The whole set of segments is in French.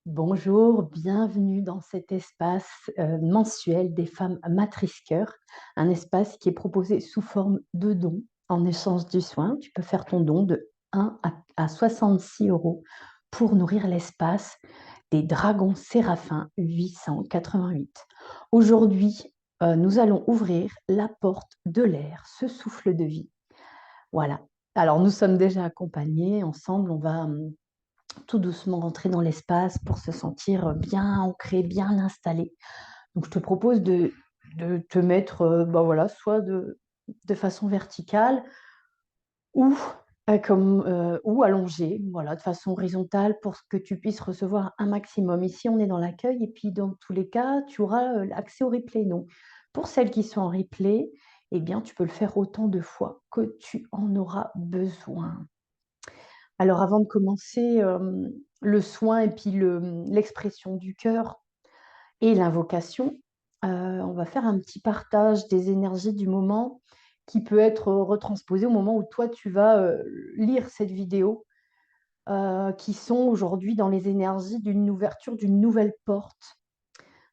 Bonjour, bienvenue dans cet espace mensuel des femmes matrices cœur, un espace qui est proposé sous forme de don en échange du soin. Tu peux faire ton don de 1 à 66 euros pour nourrir l'espace des dragons séraphins 888. Aujourd'hui, nous allons ouvrir la porte de l'air, ce souffle de vie. Voilà. Alors, nous sommes déjà accompagnés. Ensemble, on va tout doucement rentrer dans l'espace pour se sentir bien ancré, bien installé. Donc, je te propose de te mettre voilà, soit de façon verticale ou, ou allongé, voilà, de façon horizontale pour que tu puisses recevoir un maximum. Ici, on est dans l'accueil et puis dans tous les cas, tu auras accès au replay. Donc, pour celles qui sont en replay, eh bien, tu peux le faire autant de fois que tu en auras besoin. Alors avant de commencer, le soin et puis l'expression du cœur et l'invocation, on va faire un petit partage des énergies du moment qui peut être retransposé au moment où toi tu vas, lire cette vidéo, qui sont aujourd'hui dans les énergies d'une ouverture d'une nouvelle porte,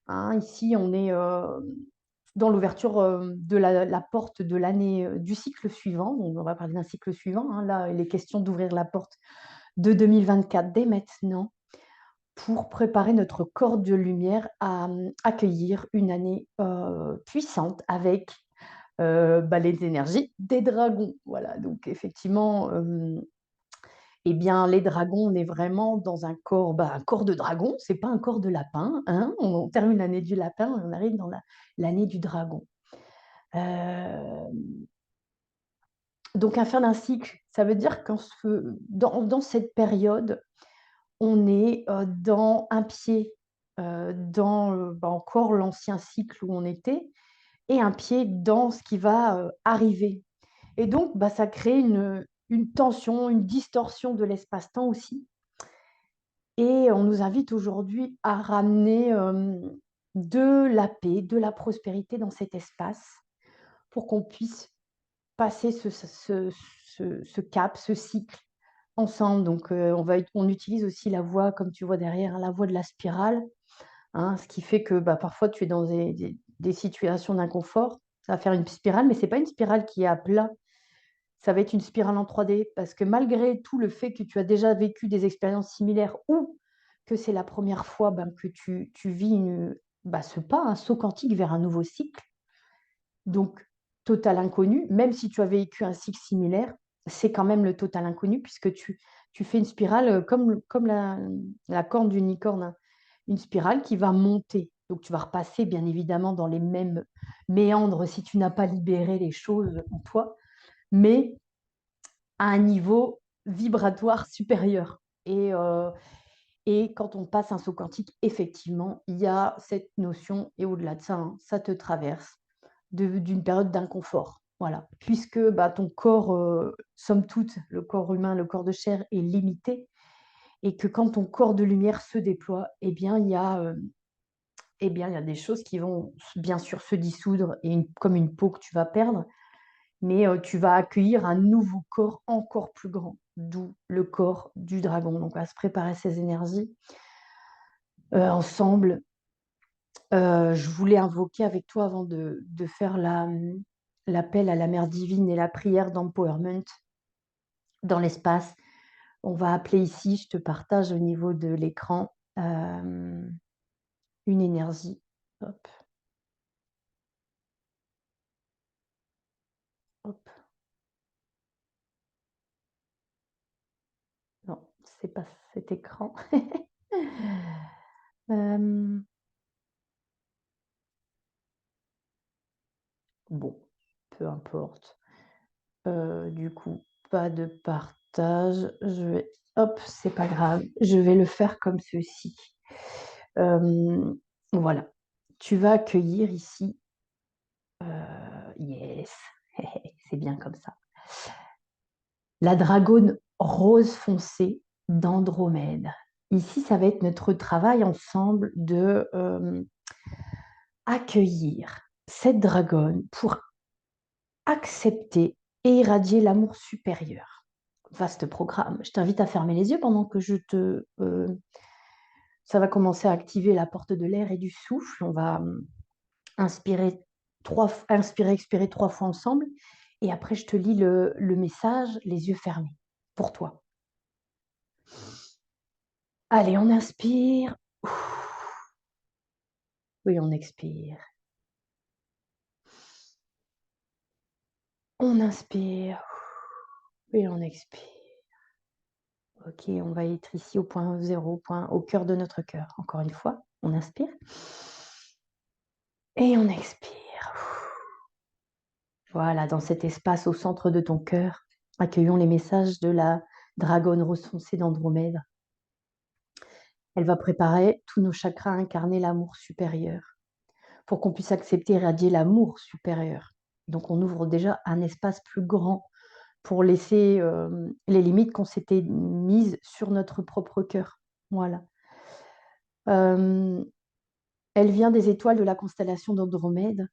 hein. Ici, on est, dans l'ouverture, de la porte de l'année, du cycle suivant. Donc on va parler d'un cycle suivant, hein. Là, il est question d'ouvrir la porte de 2024 dès maintenant pour préparer notre corps de lumière à accueillir une année puissante avec les énergies des dragons. Voilà, donc effectivement, eh bien, les dragons, on est vraiment dans un corps de dragon, c'est pas un corps de lapin, hein. On termine l'année du lapin et on arrive dans l'année du dragon. Euh, donc, un fin d'un cycle, ça veut dire dans cette période, on est dans un pied dans encore l'ancien cycle où on était et un pied dans ce qui va arriver. Et donc, ça crée une tension, une distorsion de l'espace-temps aussi. Et on nous invite aujourd'hui à ramener de la paix, de la prospérité dans cet espace pour qu'on puisse passer ce cap, ce cycle ensemble. Donc, on utilise aussi la voie, comme tu vois derrière, la voie de la spirale, hein, ce qui fait que parfois tu es dans des situations d'inconfort. Ça va faire une spirale, mais ce n'est pas une spirale qui est à plat. Ça va être une spirale en 3D parce que malgré tout le fait que tu as déjà vécu des expériences similaires ou que c'est la première fois que tu vis ce pas, un saut quantique vers un nouveau cycle, donc total inconnu, même si tu as vécu un cycle similaire, c'est quand même le total inconnu puisque tu fais une spirale comme la corne d'une licorne, hein, une spirale qui va monter. Donc tu vas repasser bien évidemment dans les mêmes méandres si tu n'as pas libéré les choses en toi, mais à un niveau vibratoire supérieur. Et quand on passe un saut quantique, effectivement, il y a cette notion, et au-delà de ça, hein, ça te traverse d'une période d'inconfort. Voilà. Puisque ton corps, somme toute, le corps humain, le corps de chair est limité, et que quand ton corps de lumière se déploie, il y a des choses qui vont bien sûr se dissoudre, comme une peau que tu vas perdre, mais tu vas accueillir un nouveau corps encore plus grand, d'où le corps du dragon. Donc, on va se préparer ces énergies ensemble. Je voulais invoquer avec toi avant de faire l'appel à la mère divine et la prière d'empowerment dans l'espace. On va appeler ici, je te partage au niveau de l'écran, une énergie. Hop, hop. Non, c'est pas cet écran. Bon, peu importe. Du coup, pas de partage. Hop, c'est pas grave. Je vais le faire comme ceci. Voilà. Tu vas accueillir ici. Yes, c'est bien comme ça. La dragonne rose foncé d'Andromède. Ici, ça va être notre travail ensemble de accueillir cette dragonne pour accepter et irradier l'amour supérieur. Vaste programme. Je t'invite à fermer les yeux pendant que Ça va commencer à activer la porte de l'air et du souffle. On va inspirer, expirer 3 fois ensemble. Et après, je te lis le message, les yeux fermés, pour toi. Allez, on inspire. Oui, on expire. On inspire. Et on expire. Ok, on va être ici au point 0, au cœur de notre cœur. Encore une fois, on inspire. Et on expire. Voilà, dans cet espace au centre de ton cœur, accueillons les messages de la dragonne rose foncée d'Andromède. Elle va préparer tous nos chakras à incarner l'amour supérieur pour qu'on puisse accepter et irradier l'amour supérieur. Donc, on ouvre déjà un espace plus grand pour laisser les limites qu'on s'était mises sur notre propre cœur. Voilà. Elle vient des étoiles de la constellation d'Andromède,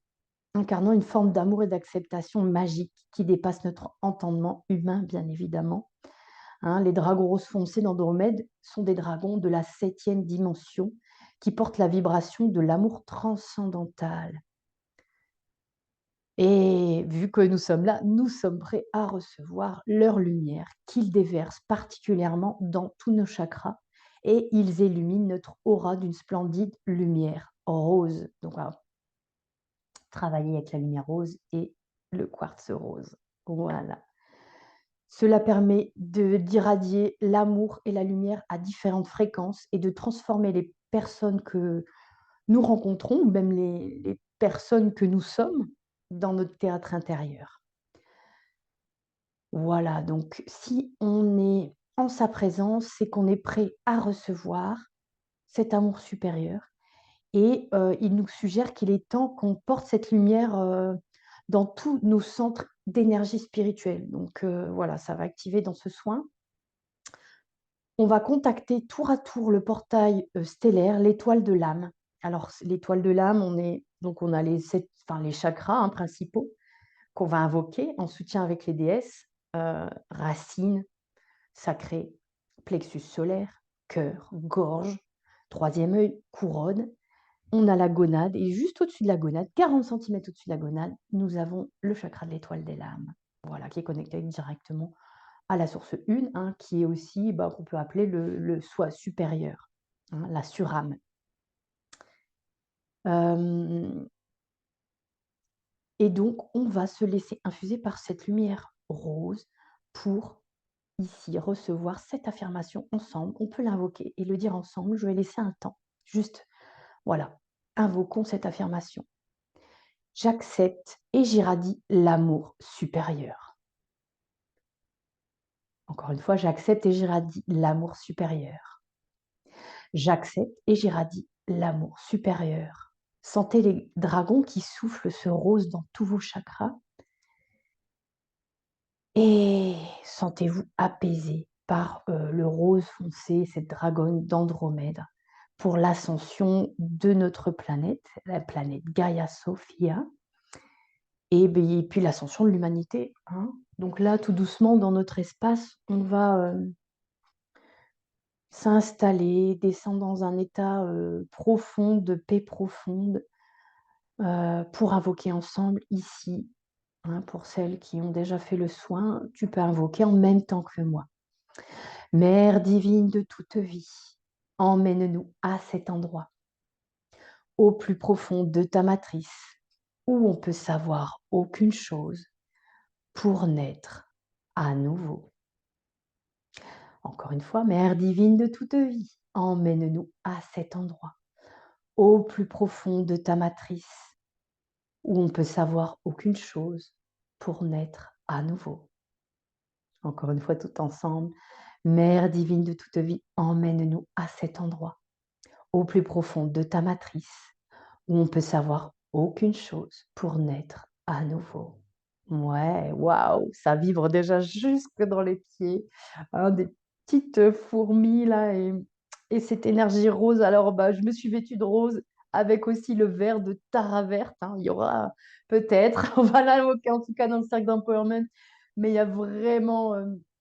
incarnant une forme d'amour et d'acceptation magique qui dépasse notre entendement humain, bien évidemment. Les dragons roses foncés d'Andromède sont des dragons de la 7e dimension qui portent la vibration de l'amour transcendantal. Et vu que nous sommes là, nous sommes prêts à recevoir leur lumière qu'ils déversent particulièrement dans tous nos chakras et ils illuminent notre aura d'une splendide lumière rose. Donc, on va travailler avec la lumière rose et le quartz rose. Voilà. Cela permet d'irradier l'amour et la lumière à différentes fréquences et de transformer les personnes que nous rencontrons, ou même les personnes que nous sommes, dans notre théâtre intérieur. Voilà, donc si on est en sa présence, c'est qu'on est prêt à recevoir cet amour supérieur. Et il nous suggère qu'il est temps qu'on porte cette lumière dans tous nos centres d'énergie spirituelle. Donc voilà, ça va activer dans ce soin. On va contacter tour à tour le portail stellaire, l'étoile de l'âme. Alors, l'étoile de l'âme, on a les chakras principaux qu'on va invoquer en soutien avec les déesses, racines, sacrées, plexus solaire, cœur, gorge, 3e œil, couronne. On a la gonade et juste au-dessus de la gonade, 40 centimètres au-dessus de la gonade, nous avons le chakra de l'étoile des lames, voilà, qui est connecté directement à la source 1, qui est aussi, qu'on peut appeler le soi supérieur, la surâme. Et donc, on va se laisser infuser par cette lumière rose pour ici recevoir cette affirmation ensemble. On peut l'invoquer et le dire ensemble. Je vais laisser un temps. Juste, voilà, invoquons cette affirmation. J'accepte et j'irradie l'amour supérieur. Encore une fois, j'accepte et j'irradie l'amour supérieur. J'accepte et j'irradie l'amour supérieur. Sentez les dragons qui soufflent ce rose dans tous vos chakras. Et sentez-vous apaisé par le rose foncé, cette dragonne d'Andromède, pour l'ascension de notre planète, la planète Gaia Sophia, et puis l'ascension de l'humanité. Donc là, tout doucement, dans notre espace, on va s'installer, descendre dans un état profond, de paix profonde, pour invoquer ensemble ici. Pour celles qui ont déjà fait le soin, tu peux invoquer en même temps que moi. Mère divine de toute vie, emmène-nous à cet endroit, au plus profond de ta matrice, où on peut savoir aucune chose pour naître à nouveau. Encore une fois, Mère divine de toute vie, emmène-nous à cet endroit, au plus profond de ta matrice, où on peut savoir aucune chose pour naître à nouveau. Encore une fois, tout ensemble, Mère divine de toute vie, emmène-nous à cet endroit, au plus profond de ta matrice, où on peut savoir aucune chose pour naître à nouveau. Ouais, waouh, ça vibre déjà jusque dans les pieds. Des petites fourmis là et cette énergie rose. Alors, je me suis vêtue de rose avec aussi le vert de Tara verte. Il y aura peut-être, on va l'invoquer en tout cas dans le cercle d'empowerment, mais il y a vraiment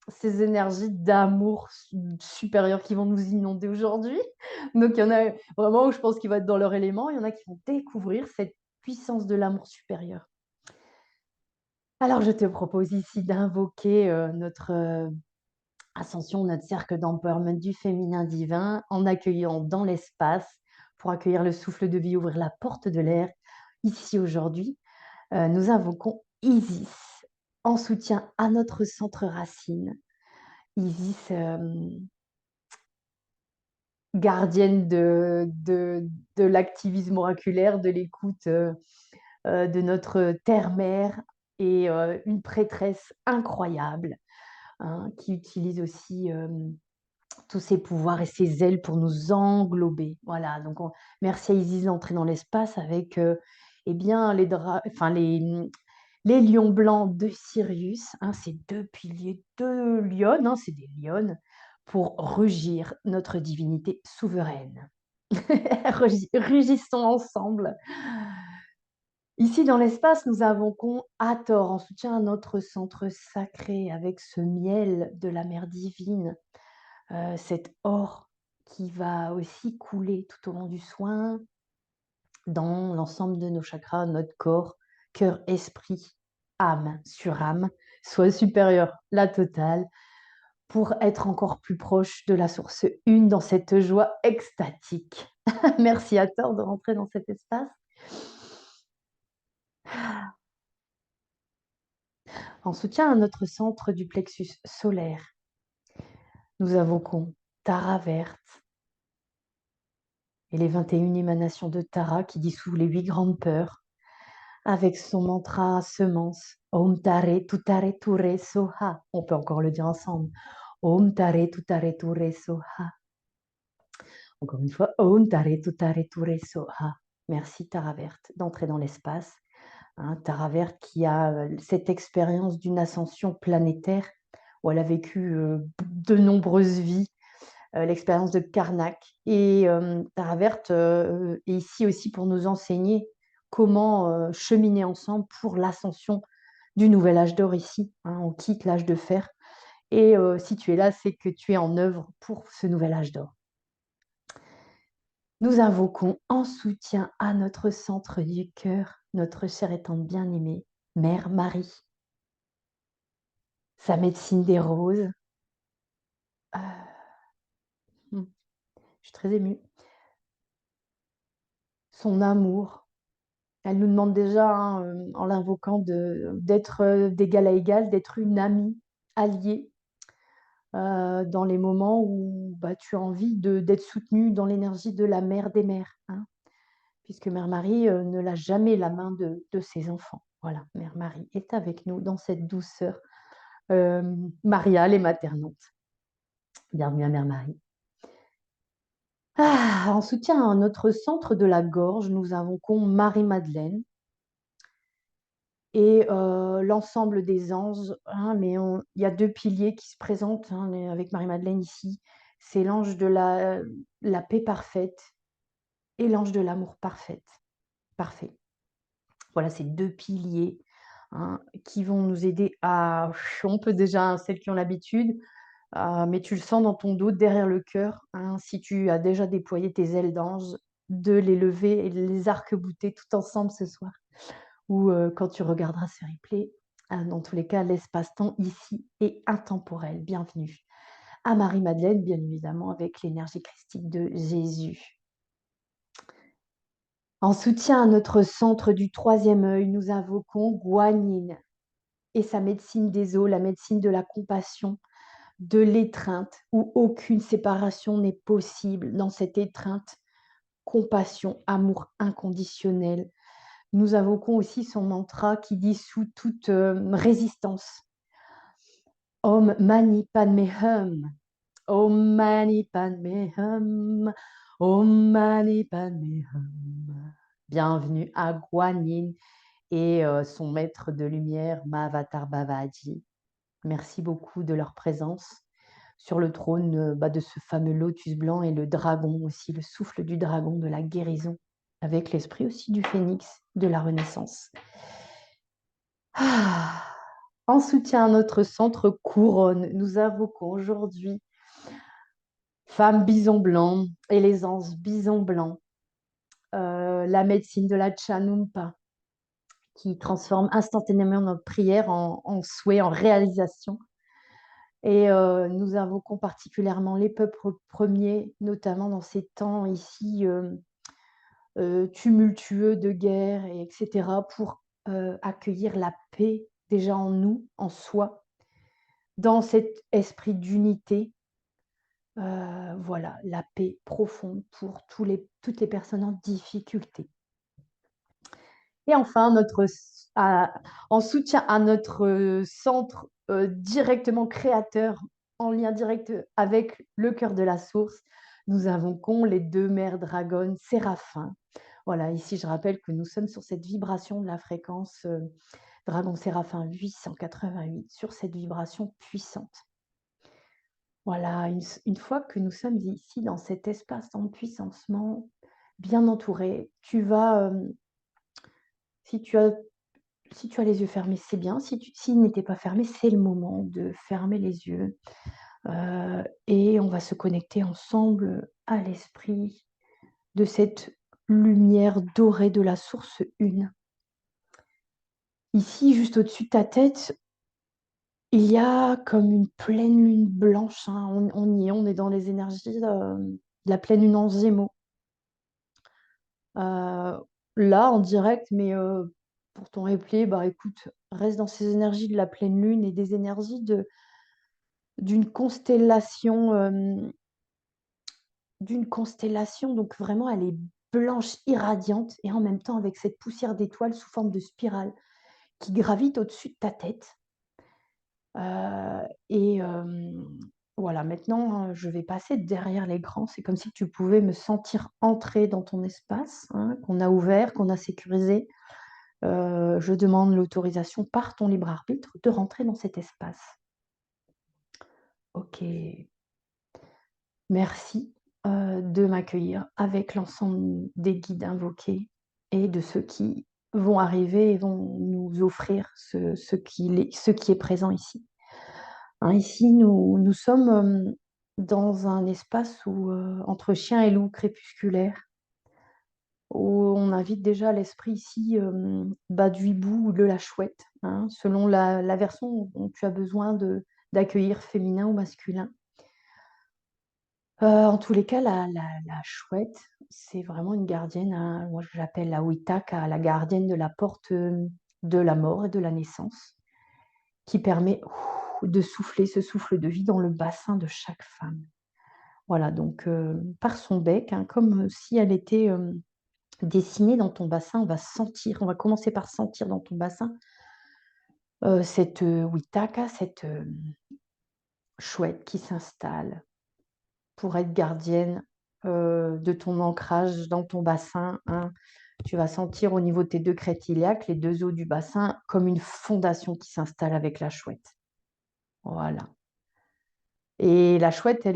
ces énergies d'amour supérieur qui vont nous inonder aujourd'hui. Donc, il y en a vraiment où je pense qu'ils vont être dans leur élément. Il y en a qui vont découvrir cette puissance de l'amour supérieur. Alors, je te propose ici d'invoquer notre ascension, notre cercle d'empowerment du féminin divin en accueillant dans l'espace pour accueillir le souffle de vie, ouvrir la porte de l'air. Ici, aujourd'hui, nous invoquons Isis en soutien à notre centre racine. Isis, gardienne de l'activisme oraculaire, de l'écoute de notre terre-mère et une prêtresse incroyable hein, qui utilise aussi tous ses pouvoirs et ses ailes pour nous englober. Voilà, donc merci à Isis d'entrer dans l'espace avec eh bien, les lions blancs de Sirius, hein, ces deux piliers de lionnes, hein, c'est des lionnes, pour rugir notre divinité souveraine. Rugissons ensemble. Ici, dans l'espace, nous invoquons Hathor en soutien à notre centre sacré avec ce miel de la mer divine, cet or qui va aussi couler tout au long du soin dans l'ensemble de nos chakras, notre corps, cœur, esprit, âme sur âme, soit supérieur, la totale, pour être encore plus proche de la source une dans cette joie extatique. Merci Hathor de rentrer dans cet espace. En soutien à notre centre du plexus solaire, nous invoquons Tara verte et les 21 émanations de Tara qui dissout les 8 grandes peurs avec son mantra semence Om Tare Tutare Ture Soha. On peut encore le dire ensemble. Om Tare Tutare Ture Soha. Encore une fois, Om Tare Tutare Ture Soha. Merci Tara verte d'entrer dans l'espace. Hein, Tara verte qui a cette expérience d'une ascension planétaire où elle a vécu de nombreuses vies, l'expérience de Karnak. Et Tara verte est ici aussi pour nous enseigner comment cheminer ensemble pour l'ascension du nouvel âge d'or ici. Hein, on quitte l'âge de fer. Et si tu es là, c'est que tu es en œuvre pour ce nouvel âge d'or. Nous invoquons en soutien à notre centre du cœur, notre chère et tante bien-aimée, Mère Marie. Sa médecine des roses. Je suis très émue. Son amour. Elle nous demande déjà, hein, en l'invoquant, d'être d'égal à égal, d'être une amie, alliée, dans les moments où tu as envie d'être soutenue dans l'énergie de la mère des mères. Hein, puisque Mère Marie ne lâche jamais la main de ses enfants. Voilà, Mère Marie est avec nous dans cette douceur mariale et maternante. Bienvenue à Mère Marie. En soutien à notre centre de la gorge, nous invoquons Marie-Madeleine et l'ensemble des anges. Hein, mais il y a deux piliers qui se présentent hein, avec Marie-Madeleine ici. C'est l'ange de la paix parfaite et l'ange de l'amour parfait. Voilà, ces deux piliers hein, qui vont nous aider à... On peut déjà, celles qui ont l'habitude, mais tu le sens dans ton dos, derrière le cœur, hein, si tu as déjà déployé tes ailes d'ange, de les lever et de les arc-bouter tout ensemble ce soir. Ou quand tu regarderas ce replay, dans tous les cas, l'espace-temps ici est intemporel. Bienvenue à Marie-Madeleine, bien évidemment, avec l'énergie christique de Jésus. En soutien à notre centre du troisième œil, nous invoquons Guanyin et sa médecine des eaux, la médecine de la compassion, de l'étreinte, où aucune séparation n'est possible. Dans cette étreinte, compassion, amour inconditionnel. Nous invoquons aussi son mantra qui dissout toute résistance. Om Mani Padme Hum. Om Mani Padme Hum. Om Mani Padme Hum. Bienvenue à Guanyin et son maître de lumière, Mahavatar Babaji. Merci beaucoup de leur présence sur le trône de ce fameux lotus blanc et le dragon aussi, le souffle du dragon de la guérison, avec l'esprit aussi du phénix de la renaissance. En soutien à notre centre couronne, nous invoquons aujourd'hui femme bison blanc et les anges bison blanc, la médecine de la Chanumpa qui transforme instantanément notre prière en souhait, en réalisation. Et nous invoquons particulièrement les peuples premiers, notamment dans ces temps ici tumultueux de guerre, etc., pour accueillir la paix déjà en nous, en soi, dans cet esprit d'unité. Voilà, la paix profonde pour toutes les personnes en difficulté. Et enfin, en soutien à notre centre directement créateur, en lien direct avec le cœur de la source, nous invoquons les deux mères dragones séraphins. Voilà, ici je rappelle que nous sommes sur cette vibration de la fréquence dragon séraphin 888, sur cette vibration puissante. Voilà, une fois que nous sommes ici dans cet espace en puissancement, bien entouré, tu vas, si tu as si tu as les yeux fermés, c'est bien. S'ils n'étaient pas fermés, c'est le moment de fermer les yeux. Et on va se connecter ensemble à l'esprit de cette lumière dorée de la source une. Ici, juste au-dessus de ta tête, il y a comme une pleine lune blanche, hein. On y est, on est dans les énergies de la pleine lune en Gémeaux. Là, en direct, mais pour ton replay, bah écoute, reste dans ces énergies de la pleine lune et des énergies d'une constellation, donc vraiment elle est blanche, irradiante, et en même temps avec cette poussière d'étoiles sous forme de spirale qui gravite au-dessus de ta tête. Et voilà, maintenant, je vais passer derrière l'écran. C'est comme si tu pouvais me sentir entrer dans ton espace, hein, qu'on a ouvert, qu'on a sécurisé. Je demande l'autorisation par ton libre arbitre de rentrer dans cet espace. Ok, merci de m'accueillir avec l'ensemble des guides invoqués et de ceux qui vont arriver et vont nous offrir ce qui est présent ici. Hein, ici, nous sommes dans un espace où, entre chien et loup crépusculaire, où on invite déjà l'esprit ici du hibou ou de la chouette, hein, selon la version dont tu as besoin d'accueillir, féminin ou masculin. En tous les cas, la chouette, c'est vraiment une gardienne, hein, moi je l'appelle la Witaka, la gardienne de la porte de la mort et de la naissance, qui permet de souffler ce souffle de vie dans le bassin de chaque femme. Voilà, donc par son bec, hein, comme si elle était dessinée dans ton bassin, on va commencer par sentir dans ton bassin cette Witaka, cette chouette qui s'installe pour être gardienne de ton ancrage dans ton bassin, hein. Tu vas sentir au niveau de tes deux crêtes iliaques, les deux os du bassin, comme une fondation qui s'installe avec la chouette. Voilà. Et la chouette,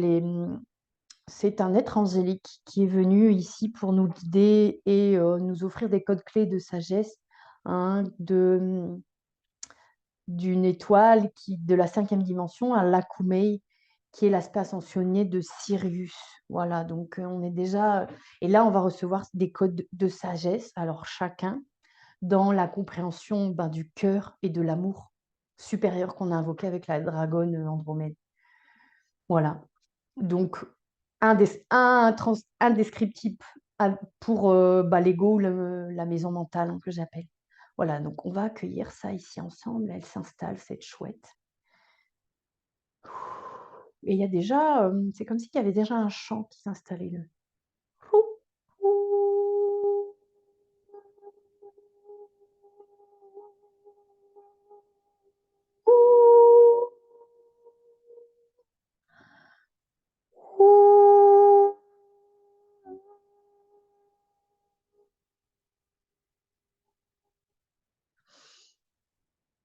c'est un être angélique qui est venu ici pour nous guider et nous offrir des codes clés de sagesse, hein, d'une étoile de la 5e dimension, à l'Akumei, qui est l'aspect ascensionné de Sirius. Voilà, donc on est déjà... Et là, on va recevoir des codes de sagesse, alors chacun, dans la compréhension du cœur et de l'amour supérieur qu'on a invoqué avec la dragonne Andromède. Voilà. Donc, indescriptible pour l'ego ou la maison mentale, hein, que j'appelle. Voilà, donc on va accueillir ça ici ensemble. Elle s'installe, cette chouette. Et il y a déjà, c'est comme s'il y avait déjà un chant qui s'installait.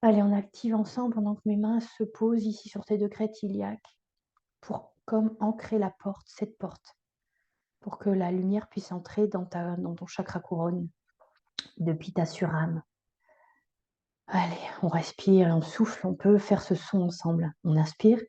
Allez, on active ensemble pendant que mes mains se posent ici sur tes deux crêtes iliaques pour comme ancrer cette porte, pour que la lumière puisse entrer dans ton chakra couronne depuis ta surâme. Allez, on respire et on souffle, on peut faire ce son ensemble. On inspire.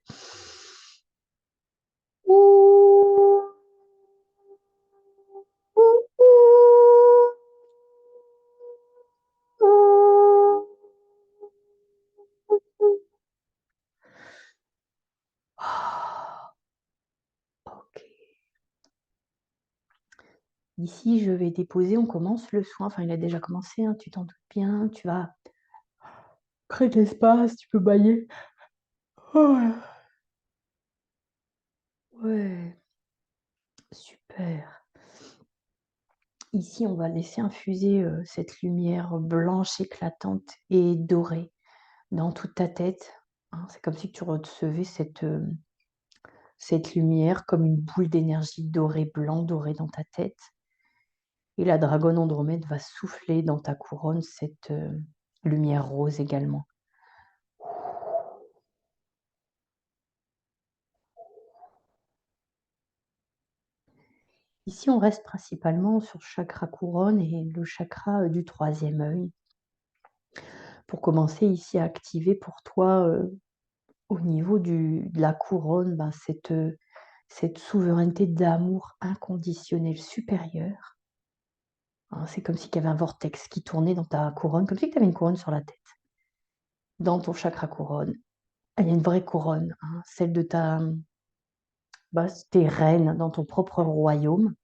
OK. Ici, je vais déposer, on commence le soin, enfin il a déjà commencé, hein, tu t'en doutes bien, tu vas créer de l'espace, tu peux bâiller. Ouais. Ouais, super. Ici, on va laisser infuser, cette lumière blanche éclatante et dorée dans toute ta tête, hein. C'est comme si tu recevais cette lumière comme une boule d'énergie dorée, blanc doré dans ta tête et la dragonne Andromède va souffler dans ta couronne cette, lumière rose également. Ici, on reste principalement sur chakra couronne et le chakra, du troisième œil pour commencer ici à activer pour toi, au niveau de la couronne, ben, cette souveraineté d'amour inconditionnel supérieur, hein. C'est comme si il y avait un vortex qui tournait dans ta couronne, comme si tu avais une couronne sur la tête. Dans ton chakra couronne, il y a une vraie couronne, hein, celle de bah, tu reine dans ton propre royaume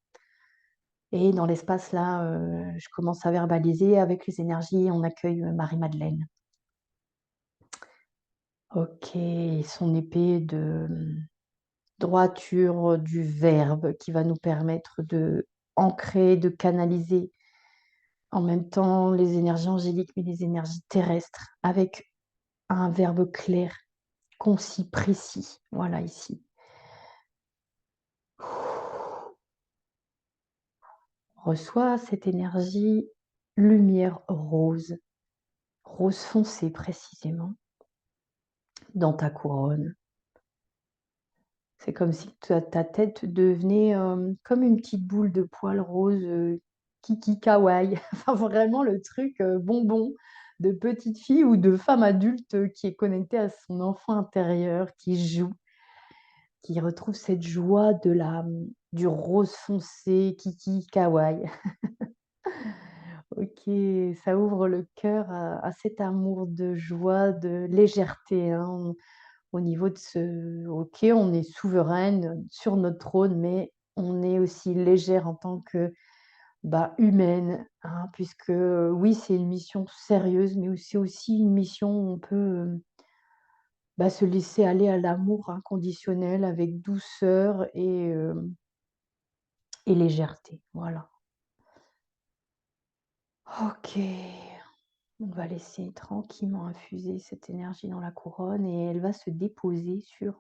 et dans l'espace là, je commence à verbaliser avec les énergies, on accueille, Marie-Madeleine. OK, son épée de, droiture du verbe qui va nous permettre de ancrer, de canaliser en même temps les énergies angéliques, mais les énergies terrestres avec un verbe clair, concis, précis. Voilà, ici. Reçois cette énergie lumière rose, rose foncé précisément, dans ta couronne. C'est comme si ta tête devenait, comme une petite boule de poils rose, kiki kawaii. Enfin vraiment le truc, bonbon de petite fille ou de femme adulte, qui est connectée à son enfant intérieur, qui joue, qui retrouve cette joie du rose foncé kiki kawaii. OK, ça ouvre le cœur à cet amour de joie, de légèreté, hein. Au niveau de ce OK, on est souveraine sur notre trône, mais on est aussi légère en tant que, bah, humaine, hein, puisque, oui, c'est une mission sérieuse, mais c'est aussi une mission où on peut, bah, se laisser aller à l'amour inconditionnel avec douceur et légèreté, voilà. OK, on va laisser tranquillement infuser cette énergie dans la couronne et elle va se déposer sur,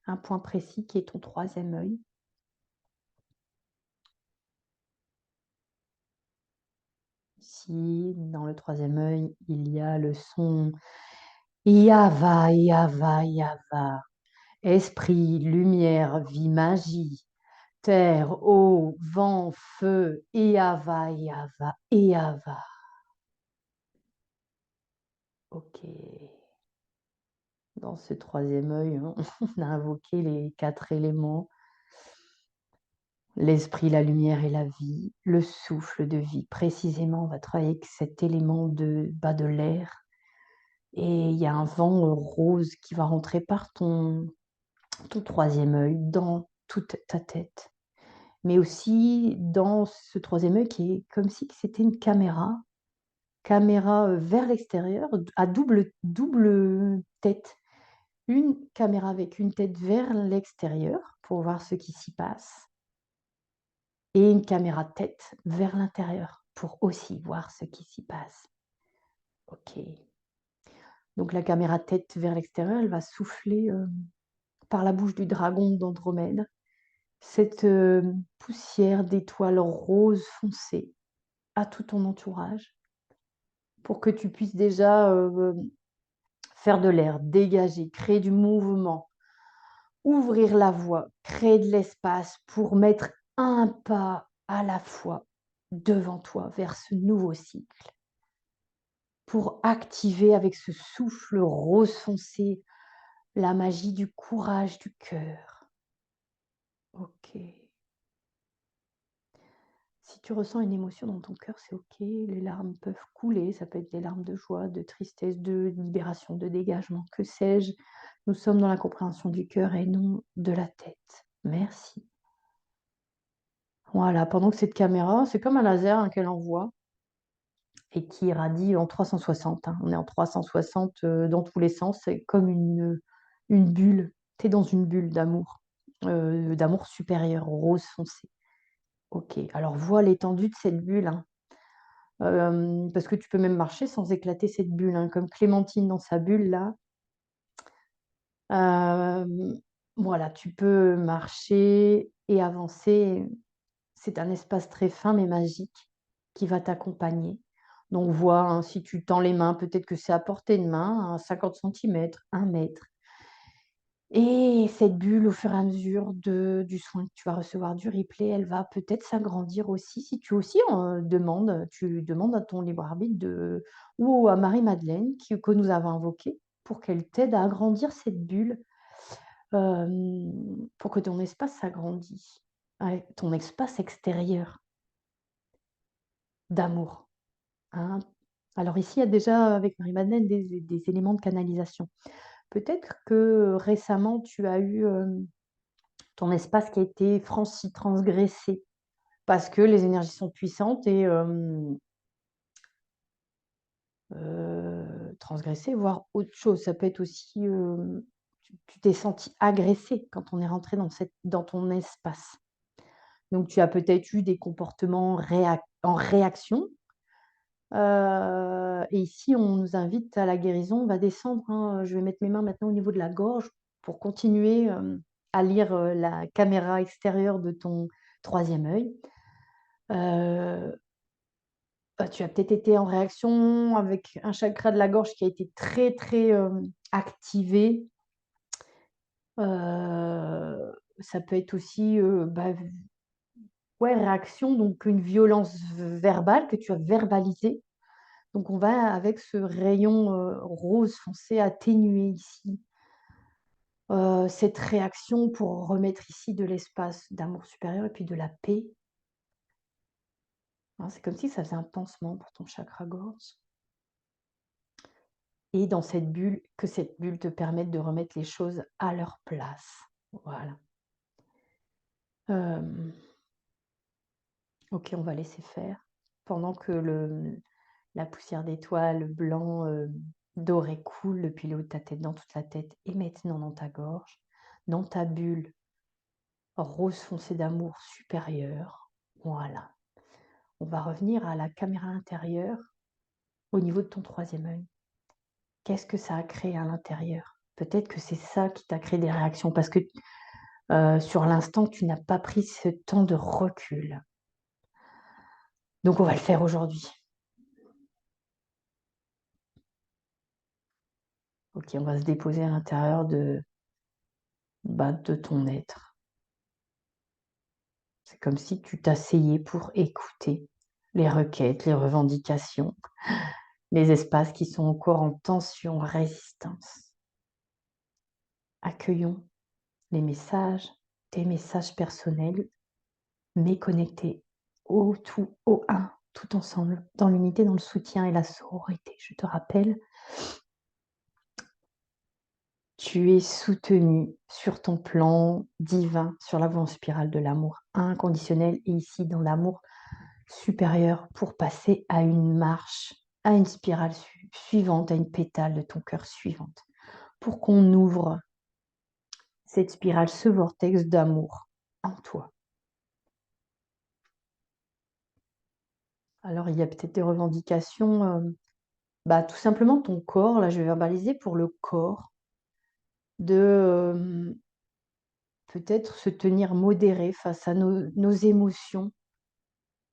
un point précis qui est ton troisième œil. Ici, dans le troisième œil, il y a le son Iava, Iava, Iava. Esprit, lumière, vie, magie. Terre, eau, vent, feu. Iava, Iava, Iava. Ok. Dans ce troisième œil, hein, on a invoqué les 4 éléments. L'esprit, la lumière et la vie. Le souffle de vie. Précisément, on va travailler avec cet élément de l'air. Et il y a un vent, rose qui va rentrer par ton troisième œil dans toute ta tête. Mais aussi dans ce troisième œil qui est comme si c'était une caméra, vers l'extérieur, à double tête. Une caméra avec une tête vers l'extérieur pour voir ce qui s'y passe et une caméra tête vers l'intérieur pour aussi voir ce qui s'y passe. OK. Donc la caméra tête vers l'extérieur, elle va souffler, par la bouche du dragon d'Andromède, cette, poussière d'étoiles roses foncées à tout ton entourage pour que tu puisses déjà, faire de l'air, dégager, créer du mouvement, ouvrir la voie, créer de l'espace pour mettre un pas à la fois devant toi vers ce nouveau cycle. pour activer avec ce souffle rose foncé la magie du courage du cœur. OK. Si tu ressens une émotion dans ton cœur, c'est OK, les larmes peuvent couler, ça peut être des larmes de joie, de tristesse, de libération, de dégagement, que sais-je. Nous sommes dans la compréhension du cœur et non de la tête. Merci. Voilà, pendant que cette caméra, c'est comme un laser, hein, qu'elle envoie et qui irradie en 360, hein. On est en 360, dans tous les sens, c'est comme une bulle. Tu es dans une bulle d'amour supérieur, rose foncé. OK, alors vois l'étendue de cette bulle, hein. Parce que tu peux même marcher sans éclater cette bulle, hein, comme Clémentine dans sa bulle là. Hem, voilà, tu peux marcher et avancer. C'est un espace très fin mais magique qui va t'accompagner. Donc vois, hein, si tu tends les mains, peut-être que c'est à portée de main, à 50 centimètres, 1 mètre. Et cette bulle, au fur et à mesure du soin que tu vas recevoir, du replay, elle va peut-être s'agrandir aussi. Si tu aussi tu demandes à ton libre arbitre ou à Marie-Madeleine que nous avons invoquée pour qu'elle t'aide à agrandir cette bulle, pour que ton espace s'agrandisse. Ouais, ton espace extérieur d'amour, hein. Alors ici, il y a déjà avec Marie-Madeleine des éléments de canalisation. Peut-être que récemment tu as eu, ton espace qui a été franchi, transgressé, parce que les énergies sont puissantes et transgressé, voire autre chose. Ça peut être aussi, tu t'es senti agressé quand on est rentré dans ton espace. Donc tu as peut-être eu des comportements en réaction, et ici on nous invite à la guérison. On va descendre, hein, je vais mettre mes mains maintenant au niveau de la gorge pour continuer, à lire, la caméra extérieure de ton troisième œil. Heu, tu as peut-être été en réaction avec un chakra de la gorge qui a été très, très, activé. Ça peut être aussi, ouais, réaction, donc une violence verbale que tu as verbalisée. Donc on va avec ce rayon, rose foncé atténuer ici, cette réaction pour remettre ici de l'espace d'amour supérieur et puis de la paix, hein. C'est comme si ça faisait un pansement pour ton chakra gorge. Et dans cette bulle te permette de remettre les choses à leur place. Voilà. Hem, OK, on va laisser faire. Pendant que la poussière d'étoiles blanc, doré coule depuis le haut de ta tête, dans toute la tête et maintenant dans ta gorge, dans ta bulle rose foncé d'amour supérieur. Voilà. On va revenir à la caméra intérieure au niveau de ton troisième œil. Qu'est-ce que ça a créé à l'intérieur? Peut-être que c'est ça qui t'a créé des réactions parce que sur l'instant, tu n'as pas pris ce temps de recul. Donc on va le faire aujourd'hui. OK, on va se déposer à l'intérieur de ton être. C'est comme si tu t'asseyais pour écouter les requêtes, les revendications, les espaces qui sont encore en tension, résistance. Accueillons les messages, tes messages personnels, mais connectés au tout, au un, tout ensemble, dans l'unité, dans le soutien et la sororité. Je te rappelle, tu es soutenu sur ton plan divin, sur la voie en spirale de l'amour inconditionnel et ici dans l'amour supérieur pour passer à une marche, à une spirale suivante, à une pétale de ton cœur suivante, pour qu'on ouvre cette spirale, ce vortex d'amour en toi. Alors il y a peut-être des revendications, tout simplement ton corps, là je vais verbaliser pour le corps, de, peut-être se tenir modéré face à nos émotions,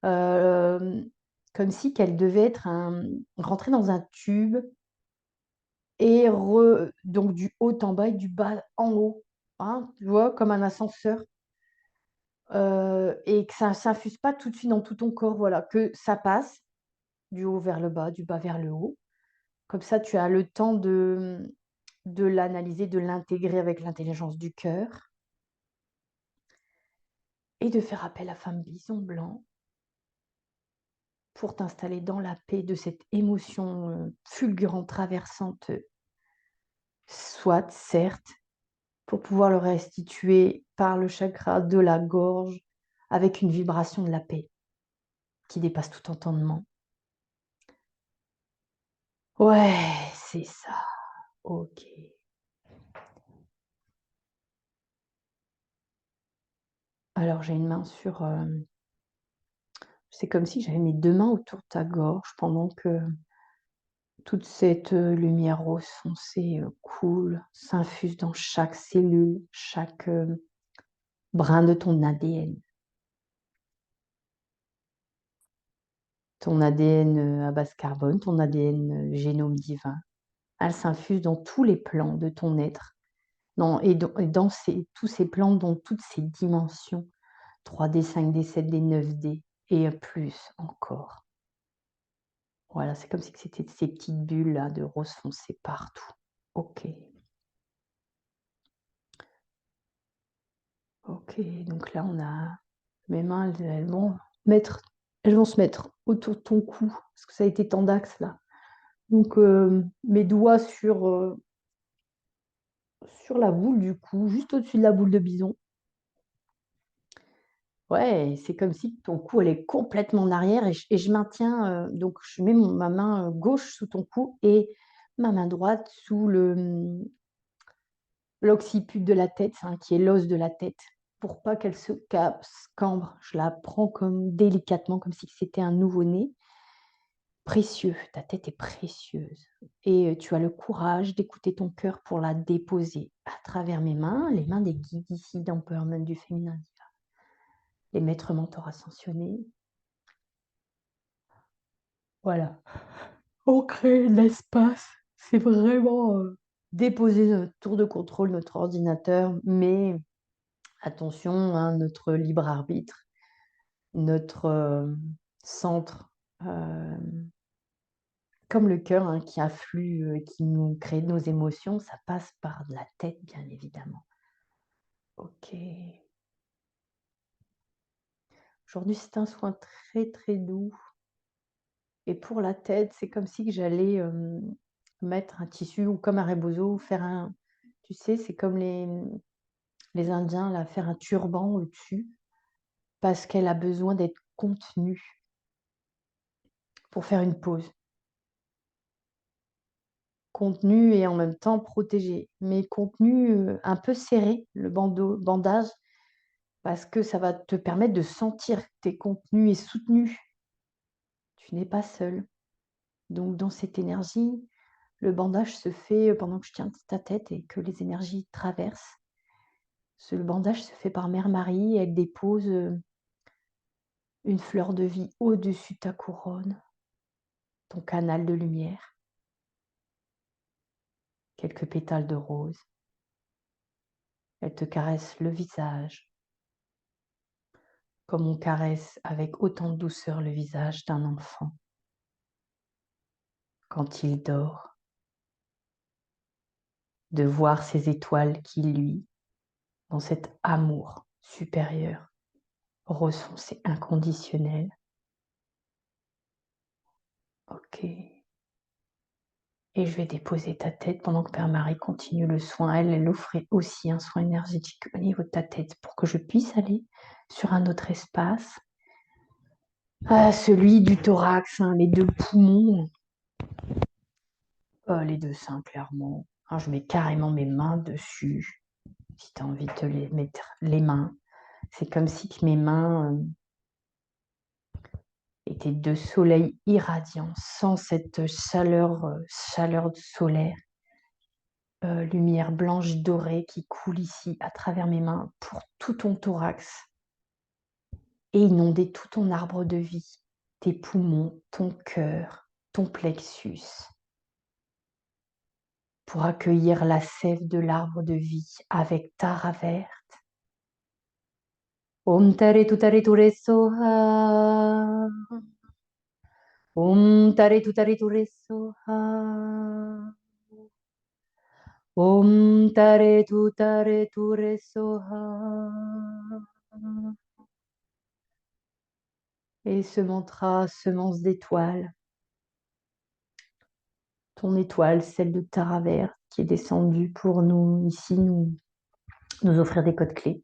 hem, comme si qu'elles devaient être rentrer dans un tube et donc du haut en bas et du bas en haut, hein, tu vois? Comme un ascenseur, et que ça s'infuse pas tout de suite dans tout ton corps, voilà, que ça passe du haut vers le bas, du bas vers le haut, Comme ça, tu as le temps de l'analyser, de l'intégrer avec l'intelligence du cœur et de faire appel à Femme Bison Blanc pour t'installer dans la paix de cette émotion fulgurante, traversante, soit, certes, pour pouvoir le restituer par le chakra de la gorge avec une vibration de la paix qui dépasse tout entendement. Ouais, c'est ça. Ok. Alors, j'ai une main sur... c'est comme si j'avais mes deux mains autour de ta gorge pendant que toute cette lumière rose foncée coule, s'infuse dans chaque cellule, chaque brin de ton ADN. Ton ADN à base carbone, ton ADN génome divin. Elle s'infuse dans tous les plans de ton être, et dans tous ces plans, dans toutes ces dimensions, 3D, 5D, 7D, 9D, et plus encore. Voilà, c'est comme si c'était ces petites bulles là de rose foncé partout. Ok. Ok, donc là on a mes mains, elles vont se mettre autour de ton cou, parce que ça a été tant d'axes là. Donc mes doigts sur la boule du cou, juste au-dessus de la boule de bison. Ouais, c'est comme si ton cou elle est complètement en arrière et je maintiens, donc je mets ma main gauche sous ton cou et ma main droite sous l'occiput de la tête, hein, qui est l'os de la tête, pour pas qu'elle se cambre. Je la prends comme délicatement, comme si c'était un nouveau-né. Précieux, ta tête est précieuse. Et tu as le courage d'écouter ton cœur pour la déposer à travers mes mains, les mains des guides ici d'Empowerment du féminin divin, les maîtres mentors ascensionnés. Voilà. On crée l'espace. C'est vraiment déposer notre tour de contrôle, notre ordinateur, mais attention, hein, notre libre arbitre, notre centre, comme le cœur hein, qui afflue, qui nous crée nos émotions, ça passe par la tête, bien évidemment. Ok. Aujourd'hui, c'est un soin très, très doux. Et pour la tête, c'est comme si j'allais mettre un tissu ou comme un rebozo, faire un... Tu sais, c'est comme les Indiens, là, faire un turban au-dessus, parce qu'elle a besoin d'être contenue pour faire une pause. Contenue et en même temps protégée, mais contenue un peu serré, le bandage, parce que ça va te permettre de sentir que tu es contenu et soutenu. Tu n'es pas seul. Donc, dans cette énergie, le bandage se fait pendant que je tiens ta tête et que les énergies traversent. Le bandage se fait par Mère Marie. Elle dépose une fleur de vie au-dessus de ta couronne, ton canal de lumière, quelques pétales de rose. Elle te caresse le visage, comme on caresse avec autant de douceur le visage d'un enfant quand il dort, de voir ces étoiles qui luisent dans cet amour supérieur, rose foncé inconditionnel. Ok. Et je vais déposer ta tête pendant que Père Marie continue le soin. Elle offrait aussi un soin énergétique au niveau de ta tête pour que je puisse aller sur un autre espace. Celui du thorax, hein, les deux poumons. Les deux seins, clairement. Alors, je mets carrément mes mains dessus. Si tu as envie de te les mettre les mains. C'est comme si mes mains étaient deux soleils irradiants, sans cette chaleur solaire. Lumière blanche dorée qui coule ici à travers mes mains pour tout ton thorax et inonder tout ton arbre de vie, tes poumons, ton cœur, ton plexus, pour accueillir la sève de l'arbre de vie avec Tara verte. Om Tare Tutare Ture Soha. Tare tu re soha. Tare tu re soha. Et ce mantra, semence d'étoiles. Ton étoile, celle de Travers, qui est descendue pour nous, ici, nous offrir des codes clés.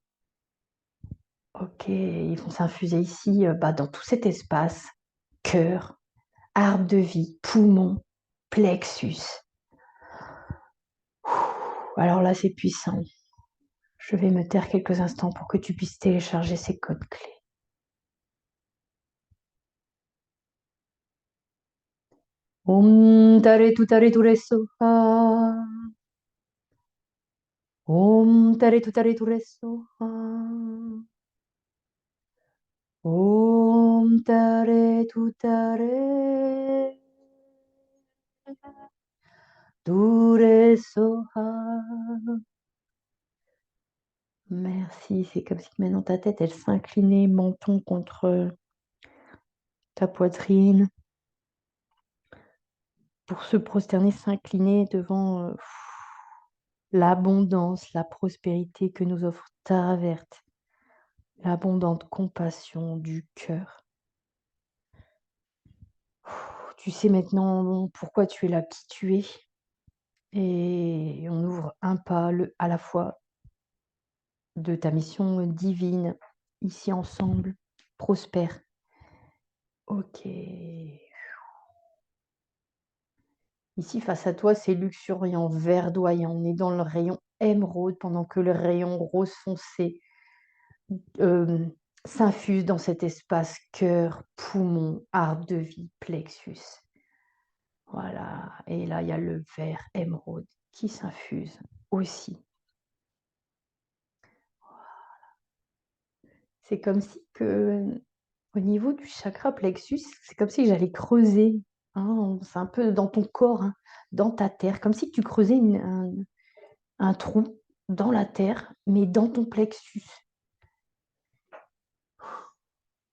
Ok, ils vont s'infuser ici, dans tout cet espace. Cœur, arbre de vie, poumon, plexus. Alors là, c'est puissant. Je vais me taire quelques instants pour que tu puisses télécharger ces codes clés. Tare tu re soha. Tare tu re soha. Tare tu re soha. Merci, c'est comme si maintenant ta tête, elle s'inclinait, menton contre ta poitrine, pour se prosterner, s'incliner devant l'abondance, la prospérité que nous offre Terre verte, l'abondante compassion du cœur. Tu sais maintenant pourquoi tu es là, qui tu es. Et on ouvre un pas à la fois de ta mission divine, ici ensemble, prospère. Ok. Ici, face à toi, c'est luxuriant, verdoyant. On est dans le rayon émeraude pendant que le rayon rose foncé s'infuse dans cet espace cœur, poumon, arbre de vie, plexus. Voilà. Et là, il y a le vert émeraude qui s'infuse aussi. C'est comme si au niveau du chakra plexus, c'est comme si j'allais creuser. Hein, c'est un peu dans ton corps, hein, dans ta terre, comme si tu creusais un trou dans la terre, mais dans ton plexus.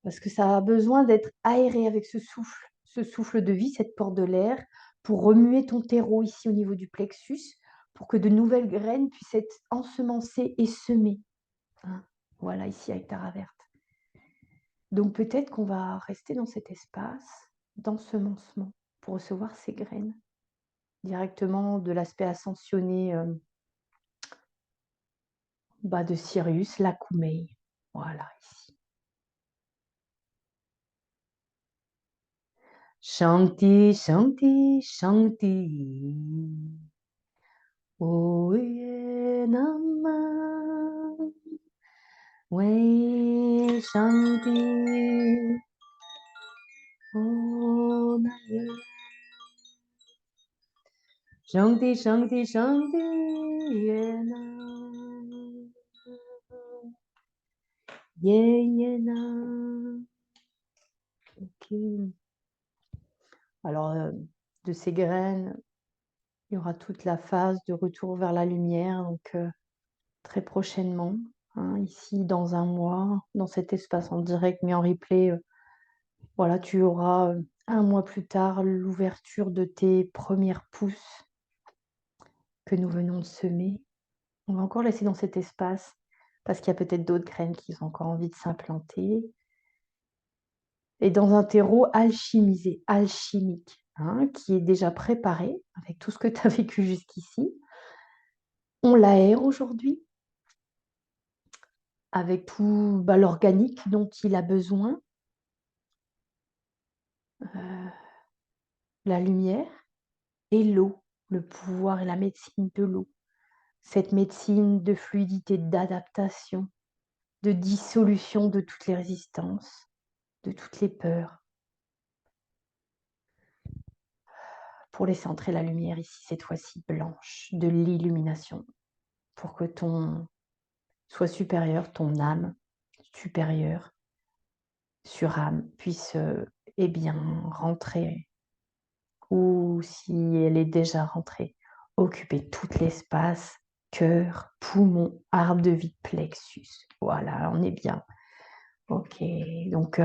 Parce que ça a besoin d'être aéré avec ce souffle de vie, cette porte de l'air, pour remuer ton terreau ici au niveau du plexus, pour que de nouvelles graines puissent être ensemencées et semées. Hein, voilà, ici avec Terre verte. Donc peut-être qu'on va rester dans cet espace d'ensemencement pour recevoir ces graines directement de l'aspect ascensionné de Sirius, la Kumeï. Voilà, ici. Shanti, Shanti, Shanti. Oye Namah. Wei Shanti. Om Shanti, Shanti, Shanti. Yena. Yena. Ok. Alors, de ces graines, il y aura toute la phase de retour vers la lumière, donc très prochainement, hein, ici dans un mois, dans cet espace en direct mais en replay. Voilà, tu auras un mois plus tard l'ouverture de tes premières pousses que nous venons de semer. On va encore laisser dans cet espace parce qu'il y a peut-être d'autres graines qui ont encore envie de s'implanter. Et dans un terreau alchimisé, alchimique, hein, qui est déjà préparé avec tout ce que tu as vécu jusqu'ici. On l'aère aujourd'hui avec tout l'organique dont il a besoin, la lumière et l'eau, le pouvoir et la médecine de l'eau. Cette médecine de fluidité, d'adaptation, de dissolution de toutes les résistances, de toutes les peurs. Pour laisser entrer la lumière ici, cette fois-ci blanche, de l'illumination, pour que ton soi supérieur, ton âme supérieure, surâme, puisse rentrer, ou si elle est déjà rentrée, occuper tout l'espace, cœur, poumon, arbre de vie, plexus. Voilà, on est bien. Ok, donc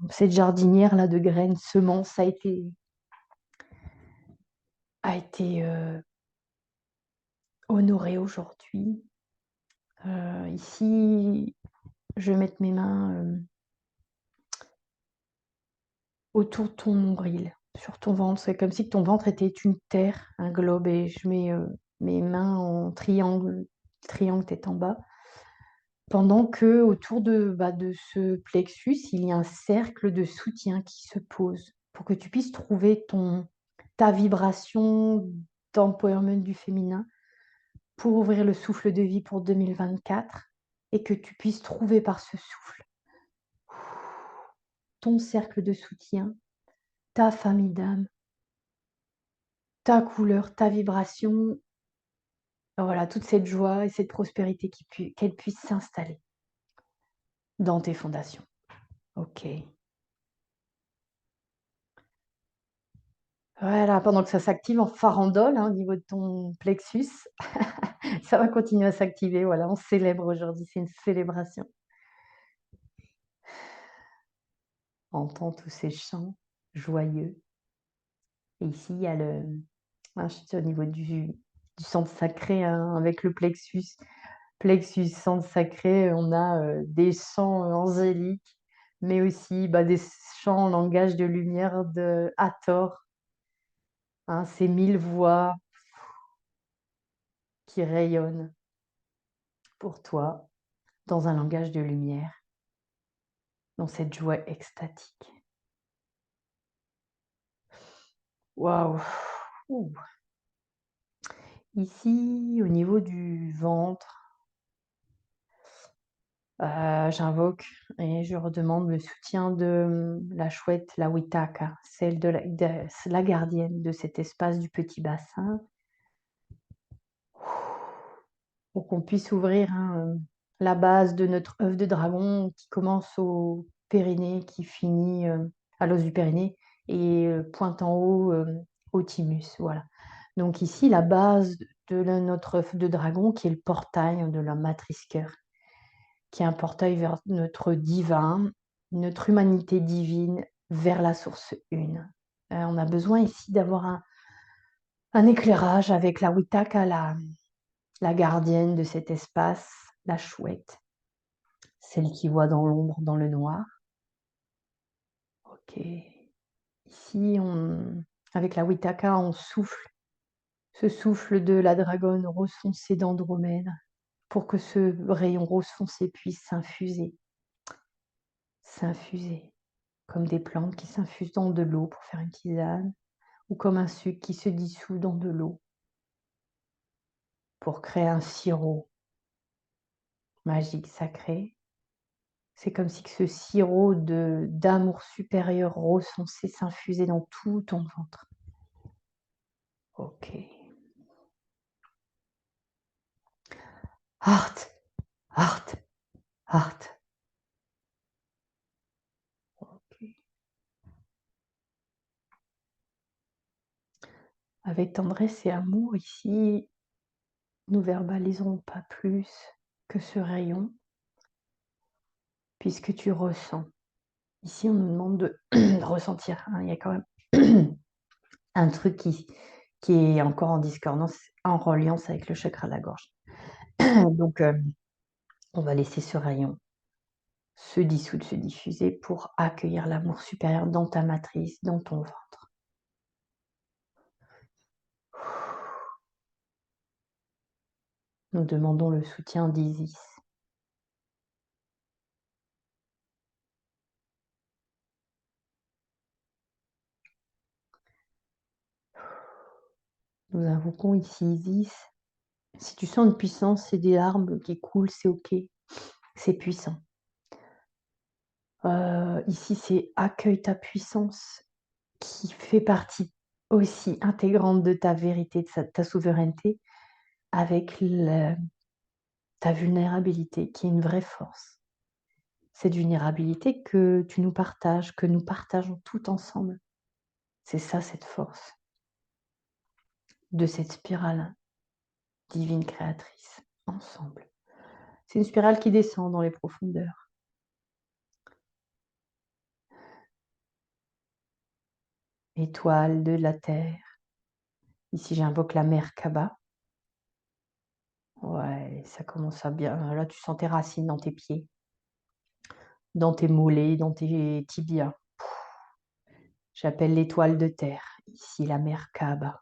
cette jardinière là de graines, semences a été honorée aujourd'hui. Ici, je vais mettre mes mains autour de ton nombril, sur ton ventre. C'est comme si ton ventre était une terre, un globe, et je mets mes mains en triangle, triangle tête en bas. Pendant que autour de ce plexus, il y a un cercle de soutien qui se pose pour que tu puisses trouver ta vibration d'empowerment du féminin pour ouvrir le souffle de vie pour 2024 et que tu puisses trouver par ce souffle ton cercle de soutien, ta famille d'âme, ta couleur, ta vibration, voilà, toute cette joie et cette prospérité qu'elle puisse s'installer dans tes fondations. Ok. Voilà, pendant que ça s'active en farandole au niveau de ton plexus, ça va continuer à s'activer. Voilà, on célèbre aujourd'hui, c'est une célébration. On entend tous ces chants joyeux. Et ici, il y a je suis au niveau du centre sacré avec le plexus. Plexus, centre sacré, on a des chants angéliques, mais aussi des chants en langage de lumière de Hathor. Ces 1000 voix qui rayonnent pour toi dans un langage de lumière, dans cette joie extatique. Waouh! Ici, au niveau du ventre, j'invoque et je redemande le soutien de la chouette, la Witaka, celle de la gardienne de cet espace du petit bassin, pour qu'on puisse ouvrir la base de notre œuf de dragon qui commence au périnée, qui finit à l'os du périnée et pointe en haut au thymus. Voilà. Donc ici, la base de notre œuf de dragon qui est le portail de la matrice cœur, qui est un portail vers notre divin, notre humanité divine, vers la source une. On a besoin ici d'avoir un éclairage avec la Witaka, la gardienne de cet espace, la chouette, celle qui voit dans l'ombre, dans le noir. Ok. Ici, avec la Witaka, on souffle, ce souffle de la dragonne rose foncé d'Andromède, pour que ce rayon rose foncé puisse s'infuser, comme des plantes qui s'infusent dans de l'eau pour faire une tisane, ou comme un sucre qui se dissout dans de l'eau pour créer un sirop magique sacré. C'est comme si ce sirop d'amour supérieur rose foncé s'infusait dans tout ton ventre. Ok. Heart, heart, heart. Ok. Avec tendresse et amour, ici, nous verbalisons pas plus que ce rayon, puisque tu ressens. Ici, on nous demande de ressentir. Il y a quand même un truc qui est encore en discordance, en reliance avec le chakra de la gorge. Donc, on va laisser ce rayon se dissoudre, se diffuser pour accueillir l'amour supérieur dans ta matrice, dans ton ventre. Nous demandons le soutien d'Isis. Nous invoquons ici Isis. Si tu sens une puissance, c'est des larmes qui coulent, c'est ok. C'est puissant. Ici, c'est accueille ta puissance qui fait partie aussi intégrante de ta vérité, de ta souveraineté, avec ta vulnérabilité, qui est une vraie force. Cette vulnérabilité que tu nous partages, que nous partageons tout ensemble. C'est ça, cette force de cette spirale divine créatrice, ensemble. C'est une spirale qui descend dans les profondeurs. étoile de la terre. Ici, j'invoque la mère Kaba. Ouais, ça commence à bien. Là, tu sens tes racines dans tes pieds, dans tes mollets, dans tes tibias. J'appelle l'étoile de terre. Ici, la mère Kaba.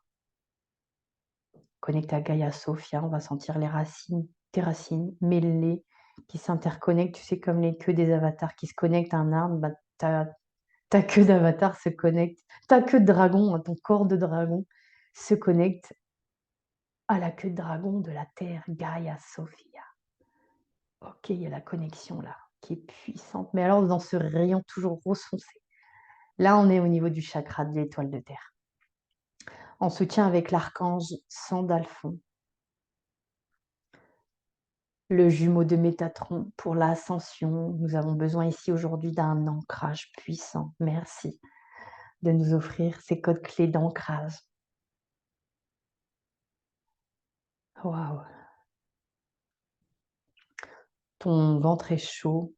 Connecte à Gaïa Sophia, on va sentir les racines, tes racines mêlées qui s'interconnectent. Tu sais, comme les queues des avatars qui se connectent à un arbre, bah, ta queue d'avatar se connecte, ta queue de dragon, ton corps de dragon se connecte à la queue de dragon de la terre, Gaïa Sophia. Ok, il y a la connexion là, qui est puissante. Mais alors, dans ce rayon toujours rose foncé, là, on est au niveau du chakra de l'étoile de terre. En soutien avec l'archange Sandalphon, le jumeau de Métatron pour l'ascension. Nous avons besoin ici aujourd'hui d'un ancrage puissant. Merci de nous offrir ces codes clés d'ancrage. Waouh! Ton ventre est chaud.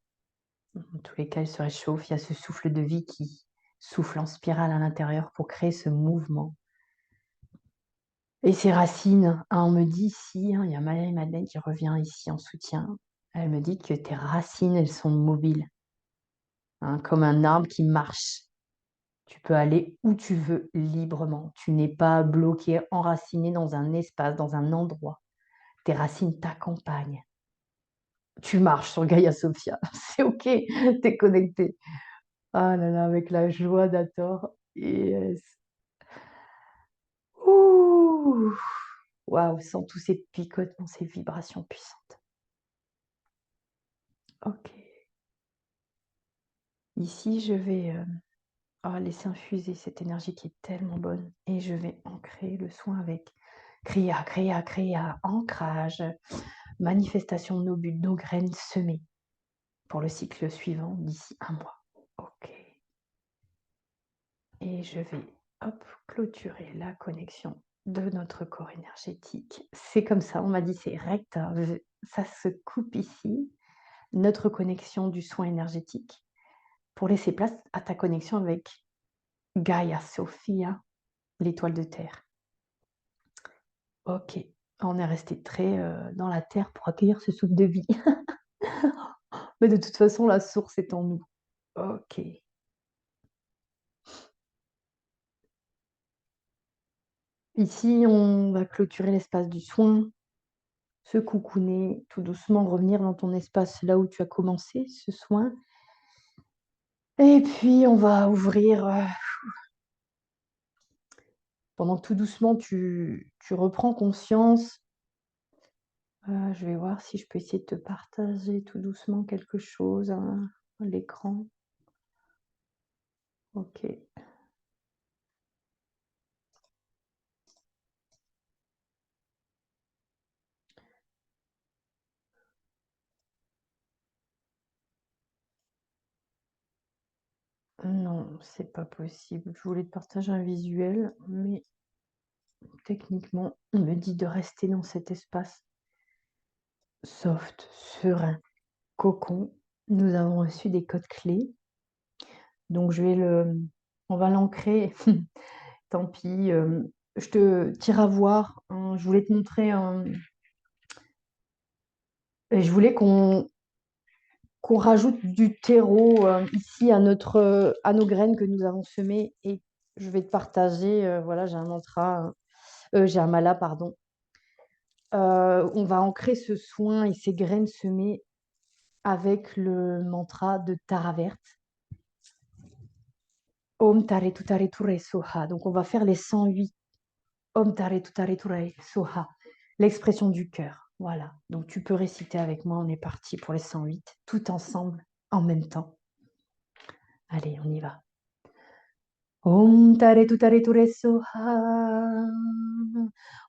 En tous les cas, il se réchauffe. Il y a ce souffle de vie qui souffle en spirale à l'intérieur pour créer ce mouvement. Et ces racines, on me dit ici, il y a Marie-Madeleine qui revient ici en soutien. Elle me dit que tes racines, elles sont mobiles, comme un arbre qui marche. Tu peux aller où tu veux librement. Tu n'es pas bloqué, enraciné dans un espace, dans un endroit. Tes racines t'accompagnent. Tu marches sur Gaïa Sophia. C'est OK, tu es connecté. Ah là là, avec la joie d'Ator. Yes. Ouh. Waouh, sens tous ces picotements, ces vibrations puissantes. OK. Ici, je vais laisser infuser cette énergie qui est tellement bonne et je vais ancrer le soin avec Kriya, Kriya, Kriya, ancrage, manifestation de nos buts, de nos graines semées pour le cycle suivant d'ici 1 mois. OK. Et je vais clôturer la connexion de notre corps énergétique. C'est comme ça, on m'a dit c'est recta, ça se coupe ici, notre connexion du soin énergétique, pour laisser place à ta connexion avec Gaïa Sophia, l'étoile de terre. Ok, on est resté très dans la terre pour accueillir ce souffle de vie. Mais de toute façon, la source est en nous. Ok. Ici, on va clôturer l'espace du soin, se coucouner tout doucement, revenir dans ton espace là où tu as commencé ce soin. Et puis, on va ouvrir. Pendant que tout doucement, tu reprends conscience. Je vais voir si je peux essayer de te partager tout doucement quelque chose à l'écran. Ok. Non, c'est pas possible. Je voulais te partager un visuel, mais techniquement, on me dit de rester dans cet espace soft, serein, cocon. Nous avons reçu des codes clés. Donc, on va l'ancrer. Tant pis. Je te tire à voir. Je voulais te montrer et je voulais qu'on rajoute du terreau ici à nos graines que nous avons semées. Et je vais te partager. Voilà, j'ai un mantra. J'ai un mala, pardon. On va ancrer ce soin et ces graines semées avec le mantra de Tara verte. Om Tare Tutare Ture Soha. Donc, on va faire les 108. Om Tare Tutare Ture Soha. L'expression du cœur. Voilà. Donc, tu peux réciter avec moi. On est parti pour les 108. Tout ensemble, en même temps. Allez, on y va. Om Tare Tutare Ture Soha.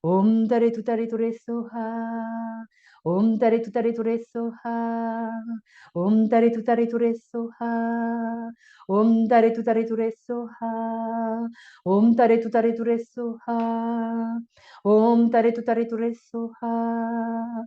Om Tare Tutare Ture Soha. Om Tare Tutare Ture Soha. Om Tare Tutare Ture Soha. Om Tare Tutare Ture Soha. Om Tare Tutare Ture Soha. Om Tare Tutare Ture Soha.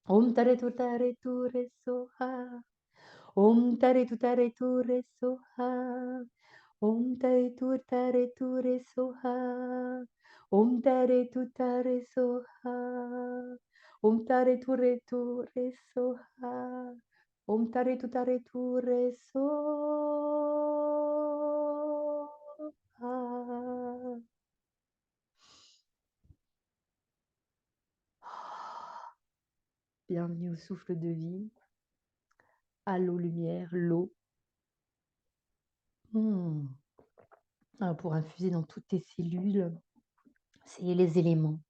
Om tare tu tare tu re soha. Om tare tu tare tu re soha. Om tare tu tare tu re soha. Om tare tu tare soha. Om tare tu re soha. Om tare tu re soha. Bienvenue au souffle de vie, à l'eau lumière, l'eau. Pour infuser dans toutes tes cellules, c'est les éléments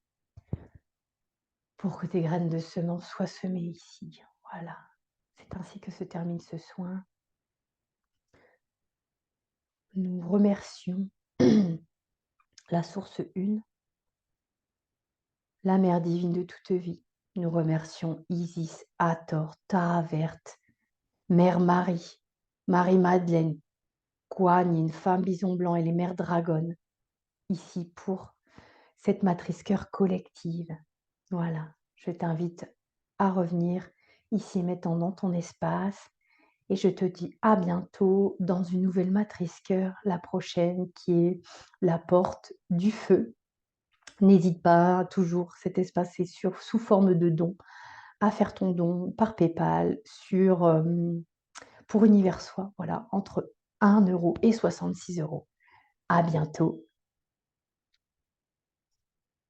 pour que tes graines de semence soient semées ici. Voilà, c'est ainsi que se termine ce soin. Nous remercions la source une, la mère divine de toute vie. Nous remercions Isis, Hathor, Tara Verte, Mère Marie, Marie-Madeleine, Kuan Yin, Femme Bison Blanc et les mères dragonnes, ici pour cette matrice cœur collective. Voilà, je t'invite à revenir ici maintenant dans ton espace et je te dis à bientôt dans une nouvelle matrice cœur, la prochaine qui est la porte du feu. N'hésite pas, toujours cet espace est sous forme de don, à faire ton don par PayPal pour Universois, voilà, entre 1 € et 66 €. À bientôt.